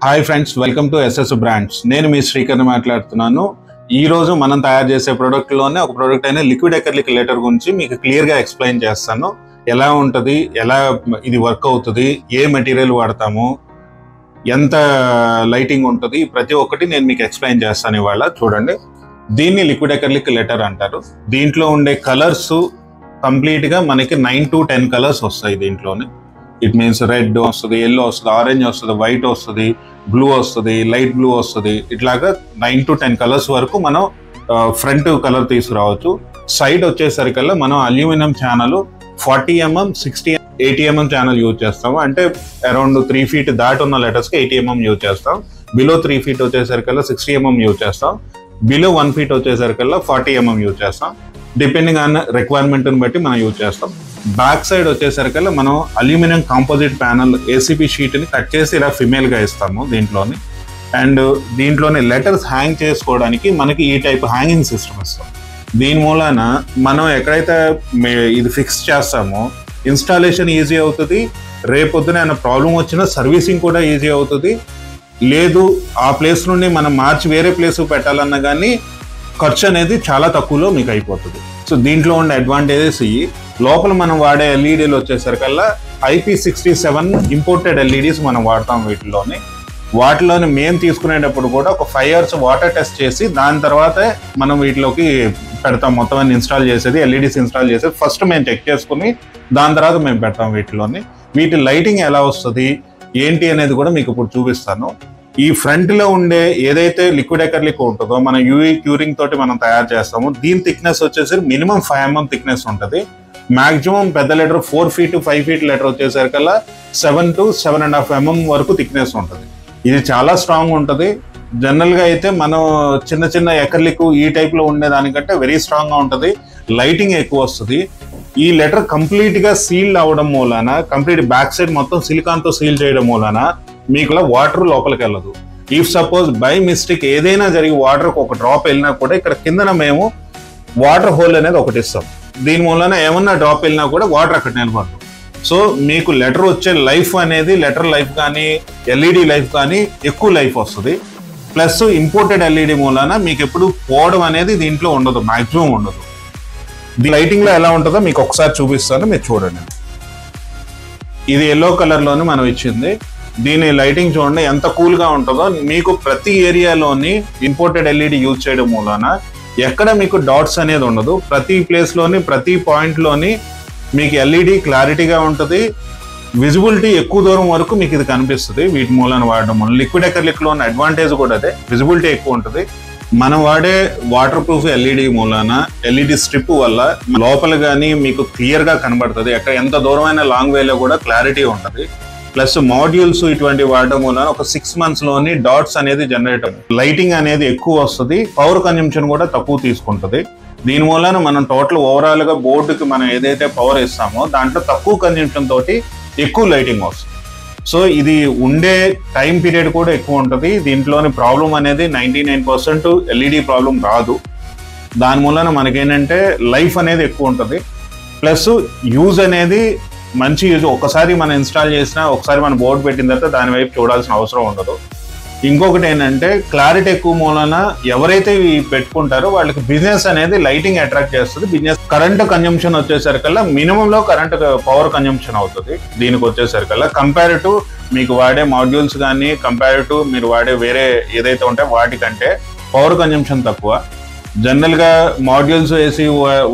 Hi friends, welcome to SS brands. నేను మీ శ్రీకర్ మాట్లాడుతున్నాను. ఈ రోజు మనం తయారు చేసే ప్రోడక్ట్ లోనే ఒక ప్రోడక్ట్ అయిన లిక్విడ్ అక్రిలిక్ లెటర్ గురించి మీకు క్లియర్ గా ఎక్స్ప్లెయిన్ చేస్తాను. ఎలా ఉంటుంది, ఎలా ఇది వర్క్ అవుతుంది, ఏ మెటీరియల్ వాడతాము, ఎంత లైటింగ్ ఉంటుంది, ప్రతి ఒక్కటి నేను మీకు ఎక్స్ప్లెయిన్ చేస్తాను ఇవాళ. చూడండి, దీన్ని లిక్విడ్ అక్రిలిక్ లెటర్ అంటారు. దీంట్లో ఉండే కలర్స్ కంప్లీట్ గా మనకి 9 to 10 కలర్స్ వస్తాయి దీంట్లోనే. ఇట్ మీన్స్ రెడ్ వస్తుంది, ఎల్లో వస్తుంది, ఆరెంజ్ వస్తుంది, వైట్ వస్తుంది, బ్లూ వస్తుంది, లైట్ బ్లూ వస్తుంది. ఇట్లాగా 9 to 10 కలర్స్ వరకు మనం ఫ్రంట్ కలర్ తీసుకురావచ్చు. సైడ్ వచ్చేసరికల్లా మనం aluminium channel 40 mm, 60 mm, 80 mm channel use చేస్తాము. అంటే అరౌండ్ 3 feet దాటి ఉన్న లెటర్స్ కి 80 mm యూజ్ చేస్తాం. బిలో 3 feet వచ్చేసరికల్లా 60 mm యూజ్ చేస్తాం. బిలో 1 feet వచ్చేసరికల్లా 40 mm యూజ్ చేస్తాం. డిపెండింగ్ ఆన్ రిక్వైర్మెంట్ బట్టి మనం యూజ్ చేస్తాం. బ్యాక్ సైడ్ వచ్చేసరికల్లా మనం aluminium composite panel ACP sheet ని కట్ చేసి ఇలా ఫిమేల్ గా ఇస్తాము దీంట్లోని. అండ్ దీంట్లోని లెటర్స్ హ్యాంగ్ చేసుకోవడానికి మనకి ఈ టైప్ హ్యాంగింగ్ సిస్టమ్ ఇస్తాం. దీని మూలాన మనం ఎక్కడైతే ఇది ఫిక్స్ చేస్తామో ఇన్స్టాలేషన్ ఈజీ అవుతుంది. రేపొద్దున ఏమైనా ప్రాబ్లం వచ్చినా సర్వీసింగ్ కూడా ఈజీ అవుతుంది. లేదు ఆ ప్లేస్ నుండి మనం మార్చి వేరే ప్లేస్ పెట్టాలన్నా కానీ ఖర్చు అనేది చాలా తక్కువలో మీకు అయిపోతుంది. సో దీంట్లో ఉండే అడ్వాంటేజెస్ ఇవి. లోపల మనం వాడే ఎల్ఈడీలు వచ్చేసరికల్లా IP67 ఇంపోర్టెడ్ ఎల్ఈడీస్ మనం వాడతాం వాటిలోని మేము తీసుకునేటప్పుడు కూడా ఒక 5 years వాటర్ టెస్ట్ చేసి దాని తర్వాత మనం వీటిలోకి పెడతాం. మొత్తం అన్ని ఇన్స్టాల్ చేసేది, ఎల్ఈడీస్ ఇన్స్టాల్ చేసేది ఫస్ట్ మేము చెక్ చేసుకుని దాని తర్వాత మేము పెడతాం వీటిలోని. వీటి లైటింగ్ ఎలా వస్తుంది ఏంటి అనేది కూడా మీకు ఇప్పుడు చూపిస్తాను. ఈ ఫ్రంట్ లో ఉండే ఏదైతే లిక్విడ్ అక్రిలిక్ ఉంటుందో మనం యూవీ క్యూరింగ్ తోటి మనం తయారు చేస్తాము. దీని థిక్నెస్ వచ్చేసి మినిమం 5 mm థిక్నెస్ ఉంటుంది. మాక్సిమం పెద్ద లెటర్ 4 feet 5 feet లెటర్ వచ్చేసరికల్లా 7 to 7.5 mm వరకు థిక్నెస్ ఉంటుంది. ఇది చాలా స్ట్రాంగ్ ఉంటుంది. జనరల్ గా అయితే మనం చిన్న చిన్న అక్రిలిక్ ఈ టైప్ లో ఉండే దానికంటే వెరీ స్ట్రాంగ్ గా ఉంటుంది. లైటింగ్ ఎక్కువ వస్తుంది. ఈ లెటర్ కంప్లీట్ గా సీల్ అవడం మూలాన, కంప్లీట్ బ్యాక్ సైడ్ మొత్తం సిలికాన్ తో సీల్ చేయడం మూలాన మీకు వాటర్ లోపలికి వెళ్ళదు. ఇఫ్ సపోజ్ బై మిస్టేక్ ఏదైనా జరిగి వాటర్ ఒక డ్రాప్ వెళ్ళినా కూడా ఇక్కడ కిందన మేము వాటర్ హోల్ అనేది ఒకటి ఇస్తాం. దీని మూలన ఏమన్నా డ్రాప్ వెళ్ళినా కూడా వాటర్ అక్కడ నిలబడదు. సో మీకు లెటర్ వచ్చే లైఫ్ అనేది, లెటర్ లైఫ్ కానీ ఎల్ఈడి లైఫ్ కానీ ఎక్కువ లైఫ్ వస్తుంది. ప్లస్ ఇంపోర్టెడ్ ఎల్ఈడి మూలన మీకు ఎప్పుడు పోవడం అనేది దీంట్లో ఉండదు, మాక్సిమం ఉండదు. లైటింగ్ లో ఎలా ఉంటుందో మీకు ఒకసారి చూపిస్తాను, మీరు చూడండి. ఇది ఎల్లో కలర్ లోని మనం ఇచ్చింది. దీని లైటింగ్ చూడండి ఎంత కూల్ గా ఉంటుందో. మీకు ప్రతి ఏరియాలోని ఇంపోర్టెడ్ ఎల్ఈడి యూజ్ చేయడం మూలన ఎక్కడ మీకు డాట్స్ అనేది ఉండదు. ప్రతి ప్లేస్ లోని ప్రతి పాయింట్ లోని మీకు ఎల్ఈడి క్లారిటీగా ఉంటుంది. విజిబిలిటీ ఎక్కువ దూరం వరకు మీకు ఇది కనిపిస్తుంది వీటి మూలన వాడడం వల్ల. లిక్విడ్ అక్రిలిక్ లో ఉన్న అడ్వాంటేజ్ కూడా అదే, విజిబిలిటీ ఎక్కువ ఉంటుంది. మనం వాడే వాటర్ ప్రూఫ్ ఎల్ఈడి మూలన ఎల్ఈడి స్ట్రిప్ వల్ల లోపల కానీ మీకు క్లియర్ గా కనబడుతుంది. ఎక్కడ ఎంత దూరమైన లాంగ్ వేలో కూడా క్లారిటీ ఉంటుంది. ప్లస్ మాడ్యూల్స్ ఇటువంటి వాడడం వల్ల ఒక 6 months లోని డాట్స్ అనేది జనరేట్ అవుతుంది. లైటింగ్ అనేది ఎక్కువ వస్తుంది. పవర్ కన్జంప్షన్ కూడా తక్కువ తీసుకుంటుంది. దీని మూలన మనం టోటల్ ఓవరాల్ గా బోర్డుకి మనం ఏదైతే పవర్ ఇస్తామో దాంట్లో తక్కువ కన్జంప్షన్ తోటి ఎక్కువ లైటింగ్ వస్తుంది. సో ఇది ఉండే టైం పీరియడ్ కూడా ఎక్కువ ఉంటుంది. దీంట్లోని ప్రాబ్లం అనేది 99% ఎల్ఈడి ప్రాబ్లం రాదు. దాని మూలన మనకేంటంటే లైఫ్ అనేది ఎక్కువ ఉంటుంది. ప్లస్ యూజ్ అనేది మంచి యూజ్. ఒకసారి మనం ఇన్స్టాల్ చేసినా, ఒకసారి మనం బోర్డు పెట్టిన తర్వాత దాని వైపు చూడాల్సిన అవసరం ఉండదు. ఇంకొకటి ఏంటంటే క్లారిటీ ఎక్కువ మూలన ఎవరైతే పెట్టుకుంటారో వాళ్ళకి బిజినెస్ అనేది లైటింగ్ అట్రాక్ట్ చేస్తుంది. బిజినెస్ కరెంట్ కన్జంప్షన్ వచ్చేసరికల్లా మినిమం లో కరెంట్ పవర్ కన్జంప్షన్ అవుతుంది దీనికి వచ్చేసరికల్లా. కంపేర్ టు మీకు వాడే మాడ్యూల్స్ కానీ, కంపేర్ టు మీరు వాడే వేరే ఏదైతే ఉంటాయో వాటికంటే పవర్ కన్జంప్షన్ తక్కువ. జనరల్ గా మాడ్యూల్స్ వేసి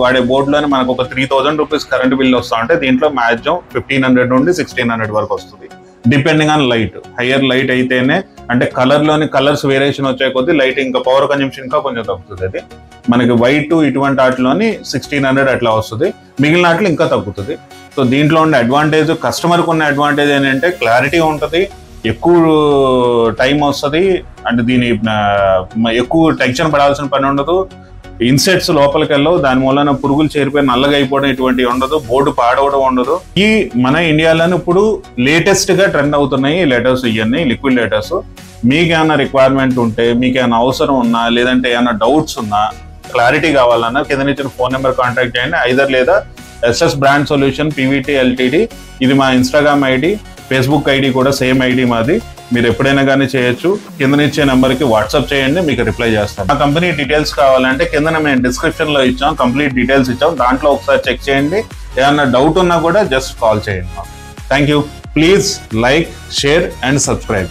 వాడే బోర్డులోనే మనకు ఒక 3000 rupees కరెంట్ బిల్ వస్తా ఉంటే దీంట్లో మాక్సిమం 1500 నుండి 1600 వరకు వస్తుంది. Depending on light. Higher light అయితేనే, అంటే కలర్ లోని కలర్స్ వేరియేషన్ వచ్చే కొద్దీ లైట్ ఇంకా పవర్ కన్జంప్షన్ ఇంకా కొంచెం తగ్గుతుంది. అది మనకి వైట్ ఇటువంటి వాటిలోని 1600 అట్లా వస్తుంది. మిగిలిన వాటిలో ఇంకా తగ్గుతుంది. సో దీంట్లో ఉండే అడ్వాంటేజ్, కస్టమర్కి ఉన్న అడ్వాంటేజ్ ఏంటంటే క్లారిటీ ఉంటుంది, ఎక్కువ టైం వస్తుంది. అంటే దీని ఎక్కువ టెన్షన్ పడాల్సిన పని ఉండదు. ఇన్సెట్స్ లోపలికి వెళ్ళవు. దాని మూలన పురుగులు చేరిపోయి నల్లగా అయిపోవడం ఇటువంటి ఉండదు. బోర్డు పాడవడం ఉండదు. ఈ మన ఇండియాలోనే ఇప్పుడు లేటెస్ట్ గా ట్రెండ్ అవుతున్నాయి లెటర్స్, ఇవన్నీ లిక్విడ్ లెటర్స్. మీకు ఏమైనా రిక్వైర్మెంట్ ఉంటే, మీకు ఏమైనా అవసరం ఉన్నా, లేదంటే ఏమైనా డౌట్స్ ఉన్నా, క్లారిటీ కావాలన్నా కింద ఇచ్చిన ఫోన్ నెంబర్ కాంటాక్ట్ చేయండి. ఐదర్ లేదా SS brand solution PVT LTD, ఇది మా ఇన్స్టాగ్రామ్ ఐడి, ఫేస్బుక్ ఐడి కూడా సేమ్ ఐడి మాది. మీరు ఎప్పుడైనా కానీ చేయొచ్చు. కింద ఇచ్చే నెంబర్కి వాట్సాప్ చేయండి, మీకు రిప్లై చేస్తాం. మా కంపెనీ డీటెయిల్స్ కావాలంటే కింద మేము డిస్క్రిప్షన్లో ఇచ్చాం, కంప్లీట్ డీటెయిల్స్ ఇచ్చాం. దాంట్లో ఒకసారి చెక్ చేయండి. ఏమన్నా డౌట్ ఉన్నా కూడా జస్ట్ కాల్ చేయండి. Thank you. Please like, share and subscribe.